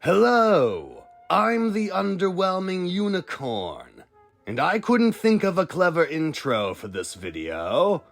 Hello, I'm the underwhelming unicorn, and I couldn't think of a clever intro for this video,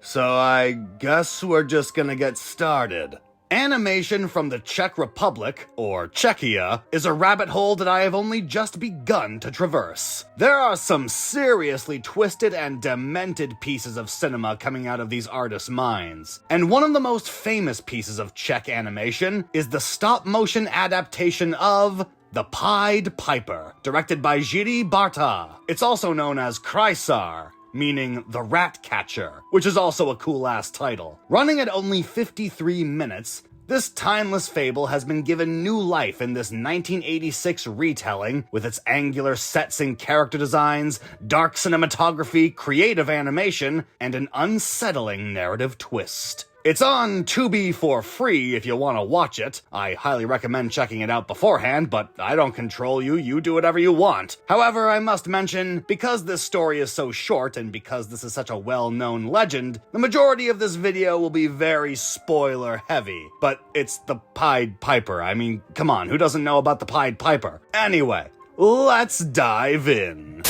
so I guess we're just gonna get started. Animation from the Czech Republic, or Czechia, is a rabbit hole that I have only just begun to traverse. There are some seriously twisted and demented pieces of cinema coming out of these artists' minds, and one of the most famous pieces of Czech animation is the stop-motion adaptation of The Pied Piper, directed by Jiří Bárta. It's also known as Krysar, meaning the rat catcher, which is also a cool-ass title. Running at only 53 minutes, this timeless fable has been given new life in this 1986 retelling with its angular sets and character designs, dark cinematography, creative animation, and an unsettling narrative twist. It's on Tubi for free if you want to watch it. I highly recommend checking it out beforehand, but I don't control you, you do whatever you want. However, I must mention, because this story is so short and because this is such a well-known legend, the majority of this video will be very spoiler heavy. But it's the Pied Piper. I mean, come on, who doesn't know about the Pied Piper? Anyway, let's dive in.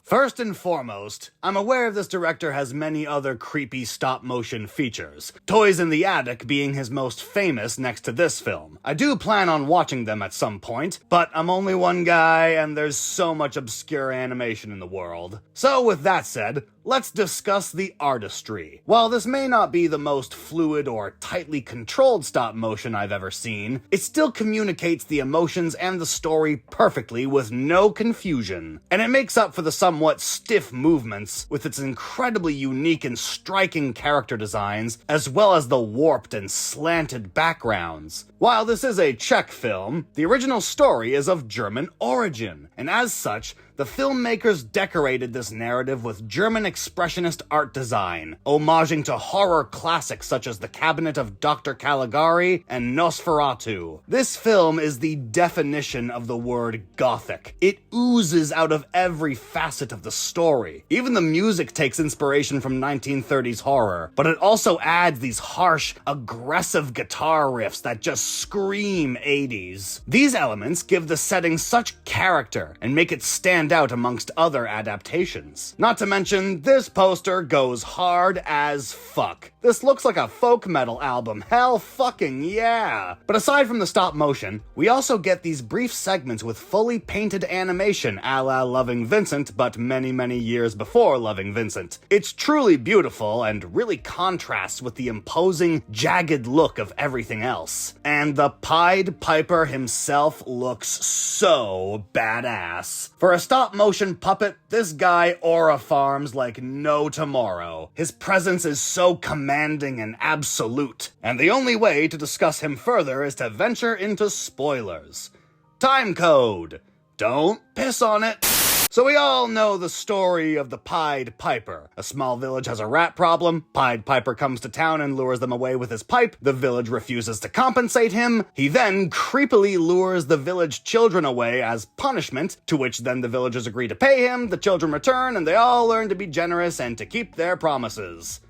First and foremost, I'm aware this director has many other creepy stop-motion features, Toys in the Attic being his most famous next to this film. I do plan on watching them at some point, but I'm only one guy and there's so much obscure animation in the world. So with that said, let's discuss the artistry. While this may not be the most fluid or tightly controlled stop-motion I've ever seen, it still communicates the emotions and the story perfectly with no confusion, and it makes up for the somewhat stiff movements with its incredibly unique and striking character designs, as well as the warped and slanted backgrounds. While this is a Czech film, the original story is of German origin, and as such, the filmmakers decorated this narrative with German expressionist art design, homaging to horror classics such as The Cabinet of Dr. Caligari and Nosferatu. This film is the definition of the word gothic. It oozes out of every facet of the story. Even the music takes inspiration from 1930s horror, but it also adds these harsh, aggressive guitar riffs that just scream 80s. These elements give the setting such character and make it stand out amongst other adaptations. Not to mention, this poster goes hard as fuck. This looks like a folk metal album, hell fucking yeah! But aside from the stop motion, we also get these brief segments with fully painted animation a la Loving Vincent, but many years before Loving Vincent. It's truly beautiful and really contrasts with the imposing, jagged look of everything else. And the Pied Piper himself looks so badass. For a stop-motion puppet, this guy aura farms like no tomorrow. His presence is so commanding and absolute, and the only way to discuss him further is to venture into spoilers. Time code. Don't piss on it. So we all know the story of the Pied Piper. A small village has a rat problem. Pied Piper comes to town and lures them away with his pipe. The village refuses to compensate him. He then creepily lures the village children away as punishment, to which then the villagers agree to pay him, the children return, and they all learn to be generous and to keep their promises.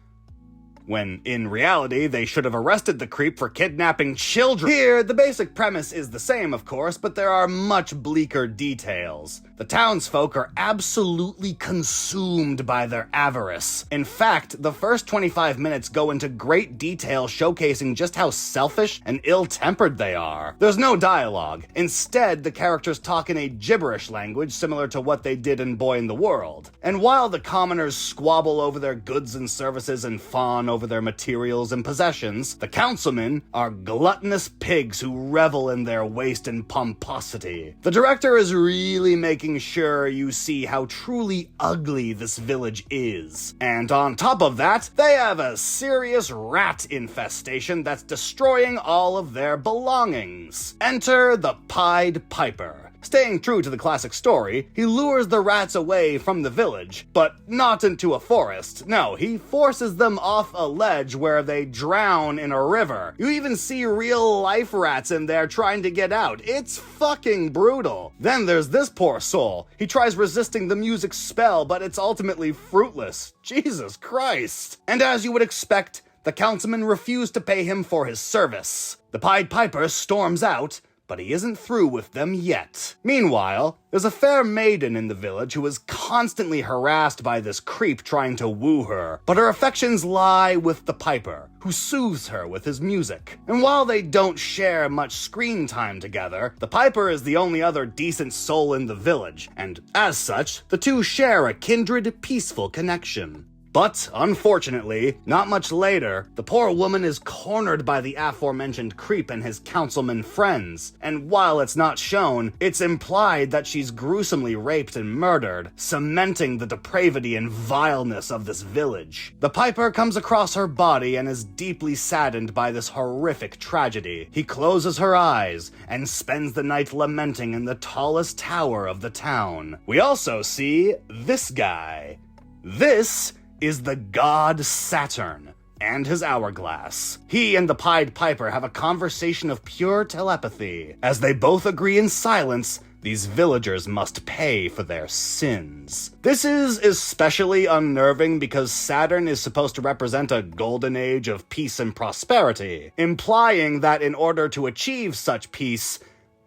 When, in reality, they should have arrested the creep for kidnapping children. Here, the basic premise is the same, of course, but there are much bleaker details. The townsfolk are absolutely consumed by their avarice. In fact, the first 25 minutes go into great detail showcasing just how selfish and ill-tempered they are. There's no dialogue. Instead, the characters talk in a gibberish language similar to what they did in Boy in the World. And while the commoners squabble over their goods and services and fawn over their materials and possessions, the councilmen are gluttonous pigs who revel in their waste and pomposity. The director is really making sure you see how truly ugly this village is. And on top of that, they have a serious rat infestation that's destroying all of their belongings. Enter the Pied Piper. Staying true to the classic story, he lures the rats away from the village, but not into a forest. No, he forces them off a ledge where they drown in a river. You even see real-life rats in there trying to get out. It's fucking brutal. Then there's this poor soul. He tries resisting the music's spell, but it's ultimately fruitless. Jesus Christ. And as you would expect, the councilman refused to pay him for his service. The Pied Piper storms out, but he isn't through with them yet. Meanwhile, there's a fair maiden in the village who is constantly harassed by this creep trying to woo her, but her affections lie with the piper, who soothes her with his music. And while they don't share much screen time together, the piper is the only other decent soul in the village, and as such, the two share a kindred, peaceful connection. But, unfortunately, not much later, the poor woman is cornered by the aforementioned creep and his councilman friends, and while it's not shown, it's implied that she's gruesomely raped and murdered, cementing the depravity and vileness of this village. The piper comes across her body and is deeply saddened by this horrific tragedy. He closes her eyes and spends the night lamenting in the tallest tower of the town. We also see this guy. This is the god Saturn and his hourglass. He and the Pied Piper have a conversation of pure telepathy. As they both agree in silence, these villagers must pay for their sins. This is especially unnerving because Saturn is supposed to represent a golden age of peace and prosperity, implying that in order to achieve such peace,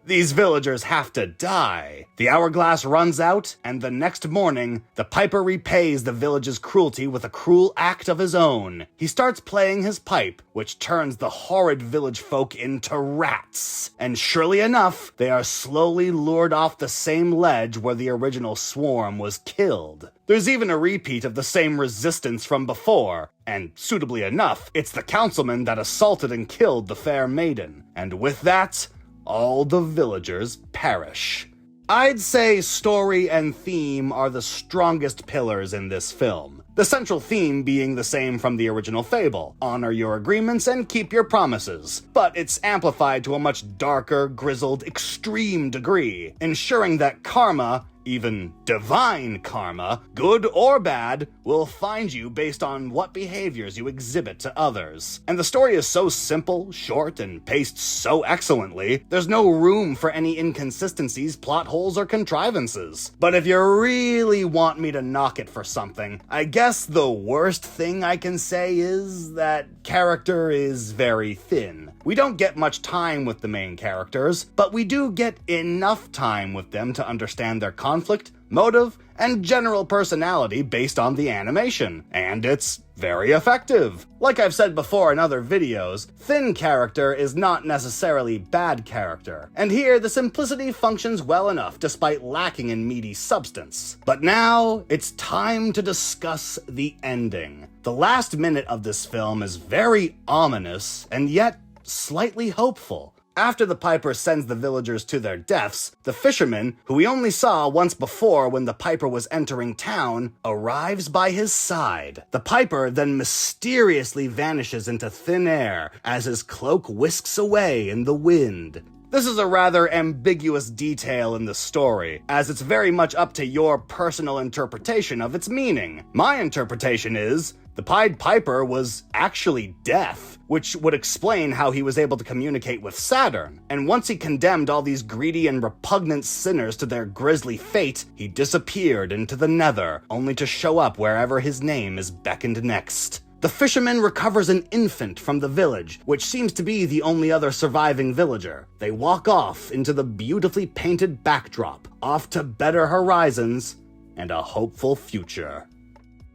these villagers have to die. The hourglass runs out, and the next morning, the piper repays the village's cruelty with a cruel act of his own. He starts playing his pipe, which turns the horrid village folk into rats. And surely enough, they are slowly lured off the same ledge where the original swarm was killed. There's even a repeat of the same resistance from before, and suitably enough, it's the councilman that assaulted and killed the fair maiden. And with that, all the villagers perish. I'd say story and theme are the strongest pillars in this film. The central theme being the same from the original fable: honor your agreements and keep your promises. But it's amplified to a much darker, grizzled, extreme degree, ensuring that karma, even divine karma, good or bad, will find you based on what behaviors you exhibit to others. And the story is so simple, short, and paced so excellently, there's no room for any inconsistencies, plot holes, or contrivances. But if you really want me to knock it for something, I guess the worst thing I can say is that character is very thin. We don't get much time with the main characters, but we do get enough time with them to understand their conflict, motive, and general personality based on the animation, and it's very effective. Like I've said before in other videos, thin character is not necessarily bad character, and here the simplicity functions well enough despite lacking in meaty substance. But now, it's time to discuss the ending. The last minute of this film is very ominous, and yet slightly hopeful. After the piper sends the villagers to their deaths, the fisherman, who we only saw once before when the piper was entering town, arrives by his side. The piper then mysteriously vanishes into thin air as his cloak whisks away in the wind. This is a rather ambiguous detail in the story, as it's very much up to your personal interpretation of its meaning. My interpretation is, the Pied Piper was actually death, which would explain how he was able to communicate with Saturn. And once he condemned all these greedy and repugnant sinners to their grisly fate, he disappeared into the nether, only to show up wherever his name is beckoned next. The fisherman recovers an infant from the village, which seems to be the only other surviving villager. They walk off into the beautifully painted backdrop, off to better horizons and a hopeful future.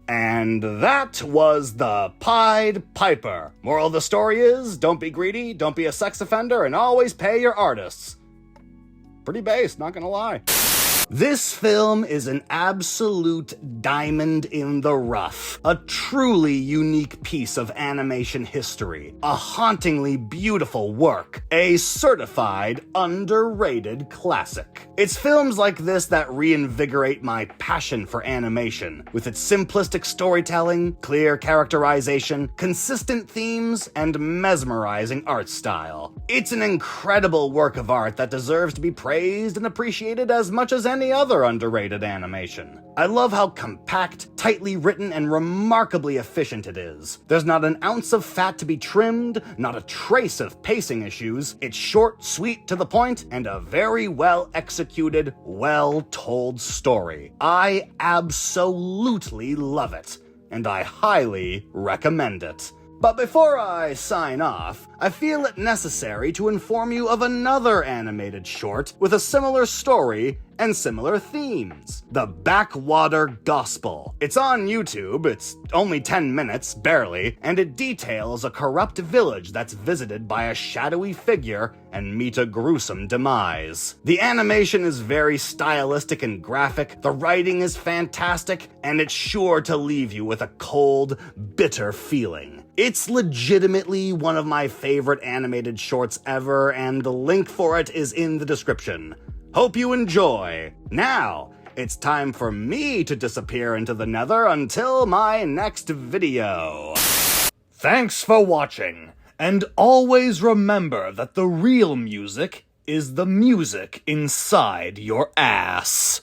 And that was the Pied Piper. Moral of the story is, don't be greedy, don't be a sex offender, and always pay your artists. Pretty base, not gonna lie. This film is an absolute diamond in the rough, a truly unique piece of animation history, a hauntingly beautiful work, a certified underrated classic. It's films like this that reinvigorate my passion for animation, with its simplistic storytelling, clear characterization, consistent themes, and mesmerizing art style. It's an incredible work of art that deserves to be praised and appreciated as much as any other underrated animation. I love how compact, tightly written, and remarkably efficient it is. There's not an ounce of fat to be trimmed, not a trace of pacing issues. It's short, sweet, to the point, and a very well executed, well-told story. I absolutely love it, and I highly recommend it. But before I sign off, I feel it necessary to inform you of another animated short with a similar story and similar themes. The Backwater Gospel. It's on YouTube, it's only 10 minutes, barely, and it details a corrupt village that's visited by a shadowy figure and meet a gruesome demise. The animation is very stylistic and graphic, the writing is fantastic, and it's sure to leave you with a cold, bitter feeling. It's legitimately one of my favorite animated shorts ever, and the link for it is in the description. Hope you enjoy. Now, it's time for me to disappear into the nether until my next video. Thanks for watching, and always remember that the real music is the music inside your ass.